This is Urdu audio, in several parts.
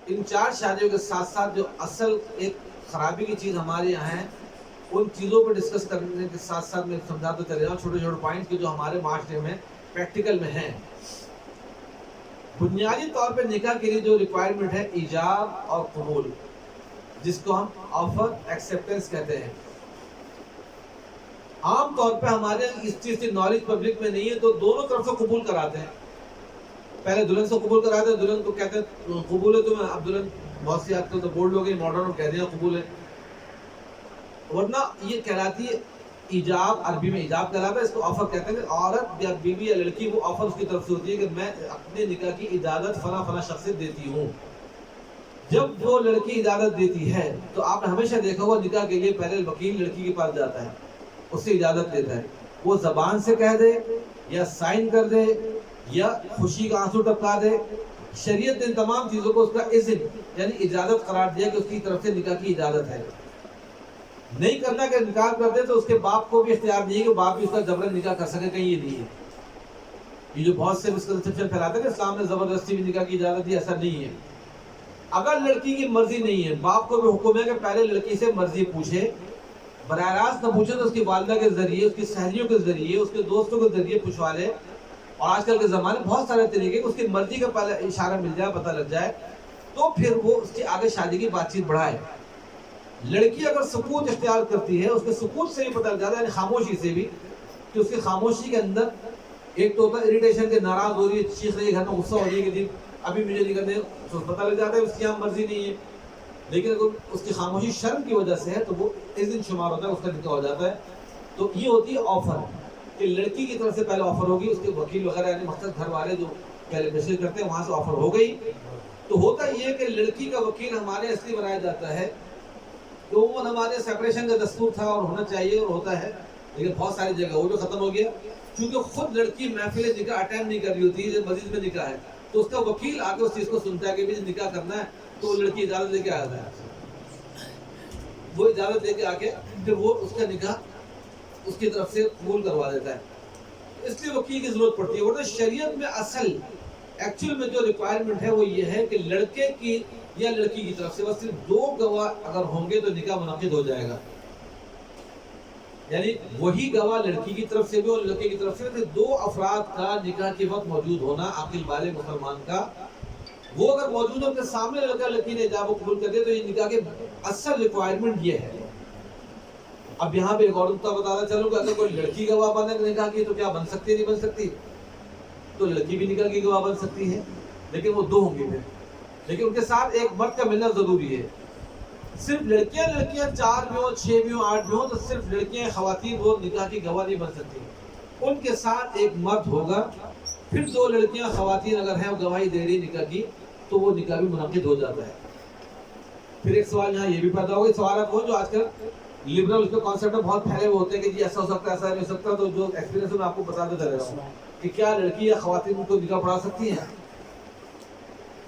ان 4 شادیوں کے ساتھ ساتھ جو اصل ایک خرابی کی چیز ہمارے یہاں ہے، ان چیزوں پہ ڈسکس کرنے کے ساتھ ساتھ میں سمجھاتا چلے جاؤں چھوٹے چھوٹے پوائنٹس کے جو ہمارے معاشرے میں پریکٹیکل میں ہیں۔ بنیادی طور پہ نکاح کے لیے جو ریکوائرمنٹ ہے ایجاب اور قبول، جس کو ہم آفر ایکسیپٹنس کہتے ہیں۔ عام طور پہ ہمارے اس چیز کی نالج پبلک میں نہیں ہے، تو دونوں طرف سے قبول کراتے ہیں۔ پہلے دلہن سے قبول کراتے ہیں، دلہن کو کہتے ہیں قبول ہے تمہیں، اب دلہن بہت سی آج کل تو بولڈ ہو گئی، ماڈرن کہہ دیا قبول ہے، ورنہ یہ کہلاتی ہے ایجاب، عربی میں ایجاب کہلاتا ہے، اس کو آفر کہتے ہیں کہ عورت یا بیوی یا لڑکی وہ آفر اس کی طرف سے ہوتی ہے کہ میں اپنے نکاح کی اجازت فلاں فلاں شخص سے دیتی ہوں۔ جب وہ لڑکی اجازت دیتی ہے تو آپ نے ہمیشہ دیکھا ہوگا نکاح کے لیے پہلے وکیل لڑکی کے پاس جاتا ہے، اس سے اجازت لیتا ہے، وہ زبان سے کہہ دے یا سائن کر دے یا خوشی کا آنسو ٹپکا دے، شریعت نے ان تمام چیزوں کو اس کا اذن یعنی اجازت قرار دیا کہ اس کی طرف سے نکاح کی اجازت ہے۔ نہیں کرنا کہ نکاح کر دے تو اس کے باپ کو بھی اختیار نہیں ہے کہ باپ بھی اس کا جبرن نکاح کر سکے، کہیں یہ نہیں ہے۔ یہ جو بہت سے مسکنسپشن پھیلاتے ہیں کہ اسلام نے زبردستی بھی نکاح کی اجازت دی، ایسا نہیں ہے۔ اگر لڑکی کی مرضی نہیں ہے، باپ کو بھی حکم ہے کہ پہلے لڑکی سے مرضی پوچھے، براہ راست نہ پوچھے تو اس کی والدہ کے ذریعے، اس کی سہیلیوں کے ذریعے، اس کے دوستوں کے ذریعے پوچھوا لے۔ اور آج کل کے زمانے میں بہت سارے طریقے، اس کی مرضی کا پہلے اشارہ مل جائے، پتہ لگ جائے، تو پھر وہ اس کی آگے شادی کی بات چیت بڑھائے۔ لڑکی اگر سکوت اختیار کرتی ہے، اس کے سکوت سے بھی پتہ لگ جاتا ہے، یعنی خاموشی سے بھی، کہ اس کی خاموشی کے اندر ایک تو ہوتا ہے اریٹیشن کے، ناراض ہو رہی ہے، چیخ رہی ہے، گھر میں غصہ ہو رہی ہے کہ ابھی مجھے نہیں کرنے، تو پتہ لگ جاتا ہے اس کی یہاں مرضی نہیں ہے۔ لیکن اگر اس کی خاموشی شرم کی وجہ سے ہے تو وہ اس دن شمار ہوتا ہے، اس کا نکاح ہو جاتا ہے۔ تو یہ ہوتی ہے آفر، کہ لڑکی کی طرف سے پہلے آفر ہوگی، اس کے وکیل وغیرہ یعنی مقصد گھر والے جو پہلے میسج کرتے ہیں وہاں سے آفر ہو گئی۔ تو ہوتا یہ کہ لڑکی کا وکیل ہمارے اصلی بنایا جاتا ہے، تو وہ ہمارے سیپریشن کا دستور تھا اور ہونا چاہیے اور ہوتا ہے، لیکن بہت ساری جگہ وہ جو ختم ہو گیا، چونکہ خود لڑکی محفل نکاح اٹینڈ نہیں کر رہی ہوتی ہے، جب مسجد میں نکاح ہے تو اس کا وکیل آ کے اس چیز کو سنتا ہے کہ بھی نکاح کرنا ہے، تو لڑکی اجازت لے کے آتا ہے، وہ اجازت لے کے آ کے پھر وہ اس کا نکاح اس کی طرف سے قبول کروا دیتا ہے۔ اس لیے وکیل کی ضرورت پڑتی ہے، ورنہ شریعت میں اصل ایکچوئل میں جو ریکوائرمنٹ ہے وہ یہ ہے کہ لڑکے کی یا لڑکی کی طرف سے بس صرف 2 گواہ اگر ہوں گے تو نکاح منعقد ہو جائے گا۔ یعنی وہی گواہ لڑکی کی طرف سے بھی اور لڑکے کی طرف سے بھی، 2 افراد کا نکاح کے وقت موجود ہونا، عاقل بالغ مسلمان کا، وہ اگر موجود ہو ان کے سامنے لڑکا لڑکی نے اجاب و قبول کر دیا تو یہ نکاح کے اصل ریکوائرمنٹ یہ ہے۔ اب یہاں پہ ایک اور نقطہ بتانا چلوں کہ اگر کوئی لڑکی گواہ بنے نکاح کی تو کیا بن سکتی ہے؟ نہیں بن سکتی، تو لڑکی بھی نکاح کی گواہ بن سکتی ہے، لیکن وہ 2 ہوں گے پھر، لیکن ان کے ساتھ ایک مرد کا ملنا ضروری ہے۔ صرف لڑکیاں 4 بھی ہوں، 6 بھی ہوں، 8 بھی ہوں، تو صرف لڑکیاں خواتین وہ نکاح کی گواہ نہیں بن سکتی، ان کے ساتھ ایک مرد ہوگا، پھر 2 لڑکیاں خواتین اگر ہیں وہ گواہی دے رہی نکاح کی تو وہ نکاح بھی منعقد ہو جاتا ہے۔ پھر ایک سوال یہاں یہ بھی پیدا ہوگا، سوالات وہ جو آج کل لبرل اس کے کانسیپٹ میں بہت پھیلے ہوئے ہوتے ہیں کہ جی ایسا ہو سکتا ہے، ایسا نہیں ہو سکتا، تو جو ایکسپیرینس میں آپ کو بتاتے چلے رہا ہوں کہ کیا لڑکی یا خواتین کو نکاح پڑھا سکتی ہیں۔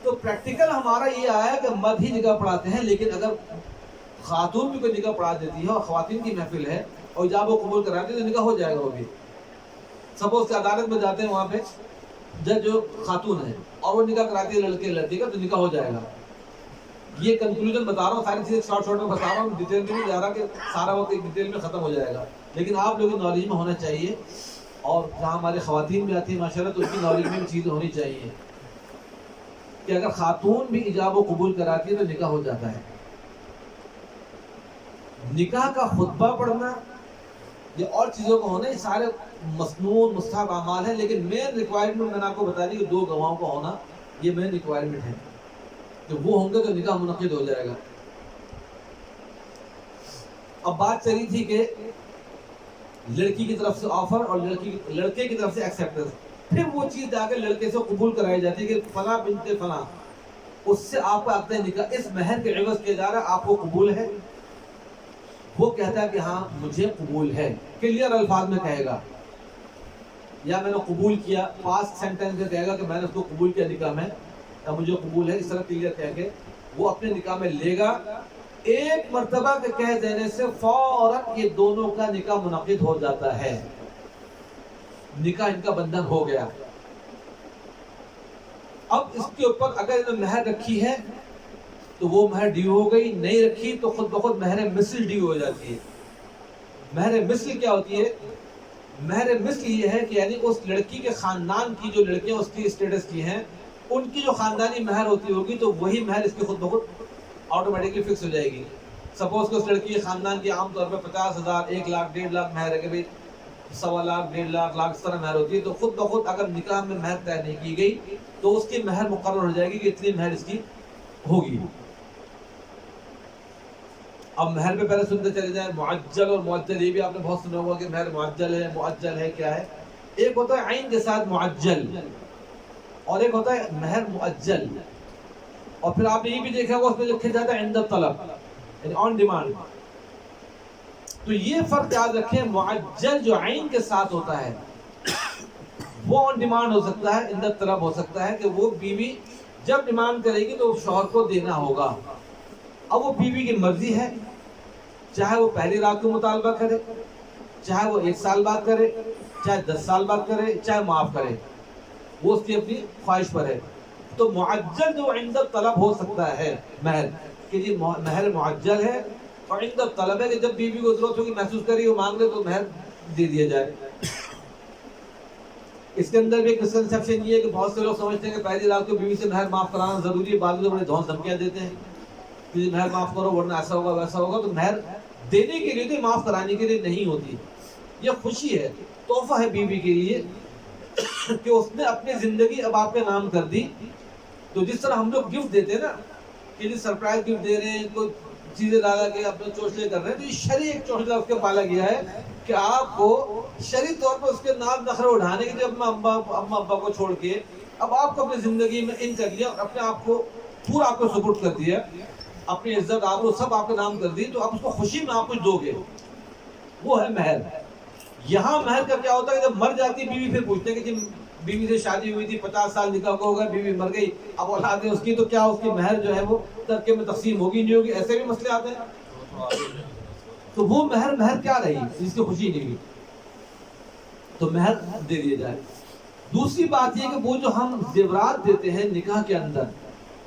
تو پریکٹیکل ہمارا یہ آیا کہ مرد ہی نکاح پڑھاتے ہیں، لیکن اگر خاتون بھی کوئی نکاح پڑھا دیتی ہے اور خواتین کی محفل ہے اور ایجاب و قبول کراتی ہے تو نکاح ہو جائے گا۔ وہ بھی سپوز کہ عدالت میں جاتے ہیں، وہاں پہ جج جو خاتون ہے اور وہ نکاح کراتی ہے لڑکے لڑکی کا، تو نکاح ہو جائے گا۔ یہ کنکلوژن بتا رہا ہوں، ساری چیزیں شارٹ میں بتا رہا ہوں، ڈیٹیل میں نہیں جا رہا کہ سارا وقت ایک ڈیٹیل میں ختم ہو جائے گا، لیکن آپ لوگوں کی نالج میں ہونا چاہیے، اور جہاں ہماری خواتین بھی آتی ہیں ماشاءاللہ تو ان کی نالج میں بھی چیزیں ہونی چاہیے کہ اگر خاتون بھی ایجاب و قبول کراتی ہے تو نکاح ہو جاتا ہے۔ نکاح کا خطبہ پڑھنا یہ اور چیزوں کا ہونا، یہ سارے مسنون مستحب اعمال ہیں، لیکن مین ریکوائرمنٹ میں نے آپ کو بتا دی کہ 2 گواہوں کا ہونا یہ مین ریکوائرمنٹ ہے، کہ وہ ہوں گے تو نکاح منعقد ہو جائے گا۔ اب بات چلی تھی کہ لڑکی کی طرف سے آفر اور لڑکے کی طرف سے ایکسیپٹنس، پھر وہ چیز جا کے لڑکے سے قبول کرائی جاتی ہے کہ فلاں بنت فلاں، اس سے آپ کا عقد نکاح اس مہر کے عوض کیا جا رہا ہے، آپ کو قبول ہے؟ وہ کہتا ہے کہ ہاں مجھے قبول ہے، کلیئر الفاظ میں کہے گا، یا میں نے قبول کیا، پاسٹ سینٹینس میں کہے گا کہ میں نے اس کو قبول کیا نکاح میں، یا مجھے قبول ہے، اس طرح کلیئر کہہ کے وہ اپنے نکاح میں لے گا۔ ایک مرتبہ کے کہہ دینے سے فوراً یہ دونوں کا نکاح منعقد ہو جاتا ہے، نکاح ان کا بندھن ہو گیا۔ اب اس کے اوپر اگر انہوں نے مہر رکھی ہے تو وہ مہر ڈیو ہو گئی، نہیں رکھی تو خود بخود مہر مثل ڈیو ہو جاتی ہے۔ مہر مثل کیا ہوتی ہے؟ مہر مثل یہ ہے کہ یعنی اس لڑکی کے خاندان کی جو لڑکیاں اس کی اسٹیٹس کی ہیں، ان کی جو خاندانی مہر ہوتی ہوگی تو وہی مہر اس کی خود بخود آٹومیٹکلی فکس ہو جائے گی۔ سپوز کہ اس لڑکی کے خاندان کی عام طور پہ 50,000، 1,00,000، 1.5 لاکھ مہر ہے کہ بھائی 1.25 لاکھ، 1.5 لاکھ اس طرح مہر ہوتی ہے، تو خود بخود اگر نکاح میں مہر طے نہیں کی گئی تو اس کی مہر مقرر ہو جائے گی کہ اتنی مہر اس کی ہوگی۔ اب مہر پہ پہلے سنتے چلے جائیں، معجل اور معجل، یہ بھی آپ نے بہت سنا ہوگا کہ مہر معجل ہے، معجل ہے، کیا ہے؟ ایک ہوتا ہے عین کے ساتھ معجل، اور ایک ہوتا ہے مہر معجل، اور پھر آپ نے یہ بھی دیکھا ہوگا اس میں لکھا جاتا ہے عند الطلب، یعنی آن ڈیمانڈ۔ تو یہ فرق یاد رکھیں، معجل جو عین کے ساتھ ہوتا ہے وہ آن ڈیمانڈ ہو سکتا ہے، عند الطلب ہو سکتا ہے کہ وہ بیوی جب ڈیمانڈ کرے گی تو شوہر کو دینا ہوگا۔ اب وہ بیوی کی مرضی ہے، چاہے وہ پہلی رات کو مطالبہ کرے، چاہے وہ 1 سال بعد کرے، چاہے 10 سال بعد کرے، چاہے معاف کرے، وہ اس کی اپنی خواہش پر ہے۔ تو معجل جو عند الطلب ہو سکتا ہے مہر، کہ جی مہر معجل ہے، اور عند الطلب ہے کہ جب بیوی کو ضرورت ہوگی، محسوس کری، وہ مانگ لے تو مہر دے دیا جائے۔ اس کے اندر بھی ایک مسکنسیپشن یہ ہے کہ بہت سے لوگ سمجھتے ہیں کہ پہلی رات کو بیوی سے مہر معاف کرانا ضروری ہے، بعض لوگ بڑے دھون دھمکیاں دیتے ہیں کہ مہر معاف کرو ورنہ ایسا ہوگا ویسا ہوگا۔ تو مہر دینے کے لیے، معاف کرانے کے لیے نہیں ہوتی، یہ خوشی ہے، تحفہ ہے بیوی کے لیے کہ اس نے اپنی زندگی اب آپ کے نام کر دی۔ تو جس طرح ہم لوگ گفٹ دیتے ہیں نا، کہ جی سرپرائز گفٹ دے رہے ہیں، کوئی چیزیں لا کے اپنے چوچلے کر رہے ہیں، تو یہ شرعی ایک چوچلہ اس کے پالا گیا ہے کہ آپ کو شرعی طور پر اس کے نام نخرے اٹھانے کے لیے اما ابا کو چھوڑ کے اب آپ کو اپنی زندگی میں ان کر لیا، اور اپنے آپ کو پورا آپ کو سپورٹ کر دیا، اپنی عزت آپ کو سب آپ کے نام کر دی، تو آپ اس کو خوشی میں آپ کچھ دو گے، وہ ہے مہر۔ یہاں مہر کا کیا ہوتا ہے کہ جب مر جاتی بیوی پھر پوچھتے ہیں کہ جی بیوی سے شادی ہوئی تھی، 50 سال نکاح کو ہو گیا، بیوی مر گئی، اب اولاد ہے اس کی، تو کیا اس کی مہر جو ہے وہ ترکے میں تقسیم ہوگی نہیں ہوگی؟ ایسے بھی مسئلے آتے ہیں۔ تو وہ مہر کیا رہی جس کی خوشی نہیں ہوئی، تو مہر دے دیا جائے۔ دوسری بات یہ کہ وہ جو ہم زیورات دیتے ہیں نکاح کے اندر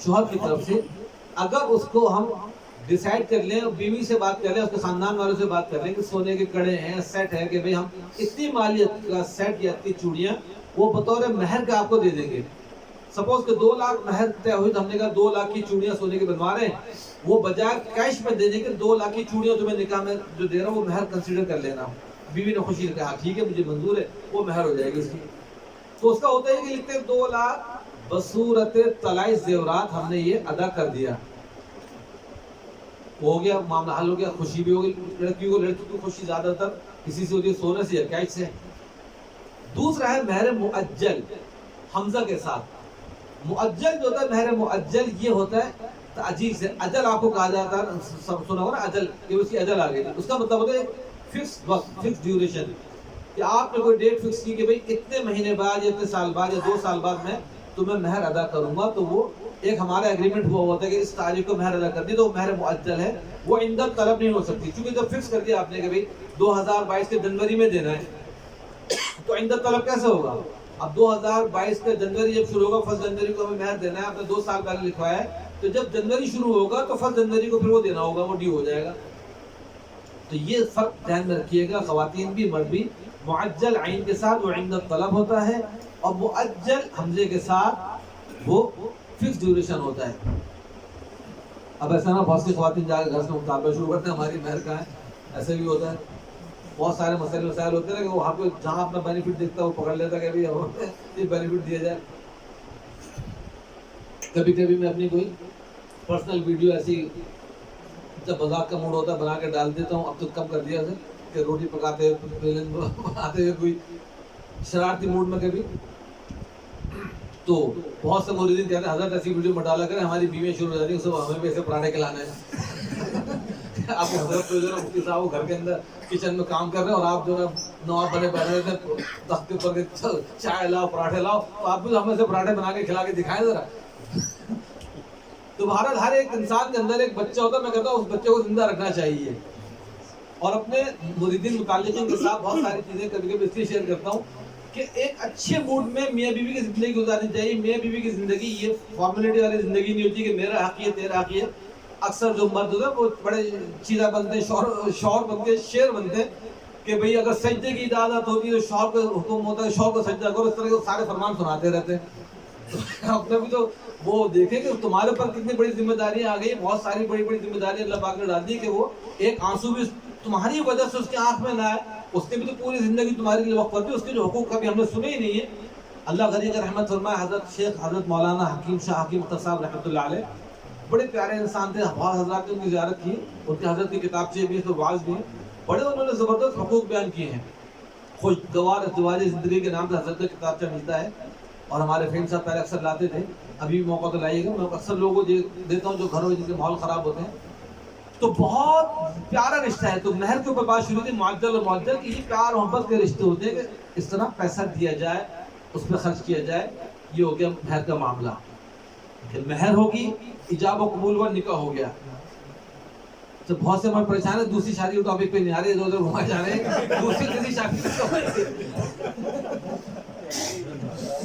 شوہر کی طرف سے، اگر اس کو ہم ڈیسائیڈ کر لیں، بیوی سے بات کر لیں، اس کے خاندان والوں سے بات کر لیں کہ سونے کے کڑے ہیں، سیٹ ہے، کہ بھئی ہم اتنی مالیت کا سیٹ یا اتنی چوڑیاں وہ بطور مہر کے آپ کو دے دیں گے۔ سپوز کہ 2 لاکھ مہر طے ہوئی، تو ہم نے کہا 2 لاکھ کی چوڑیاں سونے کے بنوا رہے ہیں، وہ بجائے کیش میں دینے کے 2 لاکھ کی چوڑیاں تمہیں نکاح میں جو دے رہا ہوں وہ مہر کنسیڈر کر لینا۔ بیوی نے خوشی سے کہا ٹھیک ہے مجھے منظور ہے، وہ مہر ہو جائے گی اس کی۔ تو اس کا ہوتا ہے کہ لکھتے ہیں 2 لاکھ بصورت طلائی زیورات ہم نے یہ ادا کر دیا، ہو گیا، معاملہ حل ہو گیا، خوشی بھی ہوگی لڑکی کی خوشی زیادہ تر کسی سے ہوتی ہے، سونے سے یا کیش سے۔ دوسرا ہے مہر مؤجل، حمزہ کے ساتھ۔ مؤجل جو ہوتا ہے مہر مؤجل، یہ ہوتا ہے تاجیل سے، اجل آپ کو کہا جاتا ہے، سب سنا ہوگا نا اجل، کہ اس کی اجل آ گئی، اس کا مطلب ہوتا ہے فکس وقت، فکس ڈیوریشن، کہ آپ نے کوئی ڈیٹ فکس کی کہ بھئی اتنے مہینے بعد یا اتنے سال بعد یا 2 سال بعد میں تمہیں مہر ادا کروں گا، تو وہ ایک ہمارا ایگریمنٹ ہوا ہوتا ہے کہ اس تاریخ کو مہر ادا کر دی، تو وہ مہر مؤجل ہے، وہ عند طلب نہیں ہو سکتی، کیونکہ جب فکس کر دیا آپ نے کہ بھئی 2022 کے جنوری میں دینا ہے، تو عند طلب کیسے ہوگا؟ اب 2022 کا جنوری جب شروع ہوگا، 1 جنوری کو ہمیں مہر دینا ہے، آپ نے 2 سال پہلے لکھوایا ہے، تو جب جنوری شروع ہوگا تو 1 جنوری کو پھر وہ دینا ہوگا، وہ ڈیو ہو جائے گا۔ تو یہ فرق دھیان میں رکھیے گا، خواتین بھی مرد بھی، معجل عین کے ساتھ وہ عند طلب ہوتا ہے، اور مؤجل حمزے کے ساتھ وہ فکس ڈیوریشن ہوتا ہے۔ اب ایسا نا بہت سی خواتین جا کے گھر سے مطالبہ شروع کرتے ہیں ہماری مہر کا ہے، ایسے بھی ہوتا ہے، بہت سارے مسائل ہوتے ہیں کہ وہاں پہ جہاں اپنا بینیفٹ دیکھتا ہے وہ پکڑ لیتا ہے کہ یہ بینیفٹ دیا جائے۔ کبھی کبھی میں اپنی کوئی پرسنل ویڈیو ایسی جب مذاق کا موڈ ہوتا ہے بنا کے ڈال دیتا ہوں، اب تو کم کر دیا اسے، کہ روٹی پکاتے ہوئے کوئی شرارتی موڈ میں کبھی، تو بہت سے موردین کہتے ہیں حضرت ایسی ویڈیو مت ڈالا کریں، ہماری بیویاں شروع ہو جاتی ہیں صبح ہمیں بھی ایسے پراٹھے کھلانے ہیں۔ آپ حضرت کو جو ہے مفتی صاحب وہ گھر کے اندر کچن میں کام کر رہے ہیں، اور آپ جو ہے نواب بنے بیٹھے رہتے ہیں تخت کے اوپر کے چائے لاؤ پراٹھے لاؤ، تو آپ بھی ہمیں سے پراٹھے بنا کے کھلا کے دکھائیں ذرا۔ تو بہرحال ہر ایک انسان کے اندر ایک بچہ ہوتا ہے، میں کہتا ہوں اس بچے کو زندہ رکھنا چاہیے، اور اپنے مریدین متعلقین کے ساتھ بہت ساری چیزیں کبھی کبھی اس لیے شیئر کرتا ہوں کہ ایک اچھے موڈ میں میاں بیوی کی زندگی گزارنی چاہیے. میاں بیوی کی زندگی یہ فارمیلٹی والی زندگی نہیں ہوتی کہ میرا حق یہ تیرا حق یہ. اکثر جو مرد ہوتے ہیں وہ بڑے چیزا بنتے ہیں, شوہر بنتے ہیں, شیر بنتے ہیں کہ بھئی اگر سجدے کی اجازت ہوتی ہے تو شوہر کا حکم ہوتا ہے شوہر کو سجدہ کرو. اس طرح کے سارے فرمان سناتے رہتے ہیں. اپنے بھی تو وہ دیکھیں کہ تمہارے پر کتنی بڑی ذمہ داریاں آ گئی, بہت ساری بڑی بڑی ذمہ داریاں اللہ پاک نے ڈال دی کہ وہ ایک آنسو بھی تمہاری وجہ سے اس کی آنکھ میں نہ آئے. اس نے بھی تو پوری زندگی تمہارے لیے وقف کر دی, اس کے جو حقوق کبھی ہم نے سنے ہی نہیں ہے. اللہ غنی کا رحمت فرمائے. حضرت شیخ حضرت مولانا حکیم شاہ حکیم اختر صاحب رحمۃ اللہ علیہ بڑے پیارے انسان تھے. بہت حضرات نے ان کی زیارت کی, ان کے حضرت کی کتابچے بھی تو واعظ بھی ہیں. بڑے انہوں نے زبردست حقوق بیان کیے ہیں. خوشگوار ازدواجی زندگی کے نام سے حضرت کا کتابچہ ملتا ہے, اور ہمارے فرینڈ صاحب پہلے اکثر لاتے تھے, ابھی بھی موقع تو لائیے گا. میں اکثر لوگوں کو دیتا ہوں جو گھروں جن کے ماحول خراب ہوتے ہیں. تو بہت پیارا رشتہ ہے. تو مہر کے اوپر بات شروع تھی, معجل اور معجل کی. یہ پیار محبت کے رشتے ہوتے ہیں کہ اس طرح پیسہ دیا جائے, اس پہ خرچ کیا جائے. یہ ہو گیا مہر کا معاملہ. کہ مہر ہوگی, ایجاب و قبول ہوا, نکاح ہو گیا. تو بہت سے مرد پریشان ہے, دوسری شادی کے ٹاپک پہ نہیں آ رہے, ادھر ادھر گھمائے جا رہے ہیں. دوسری تیسری شادی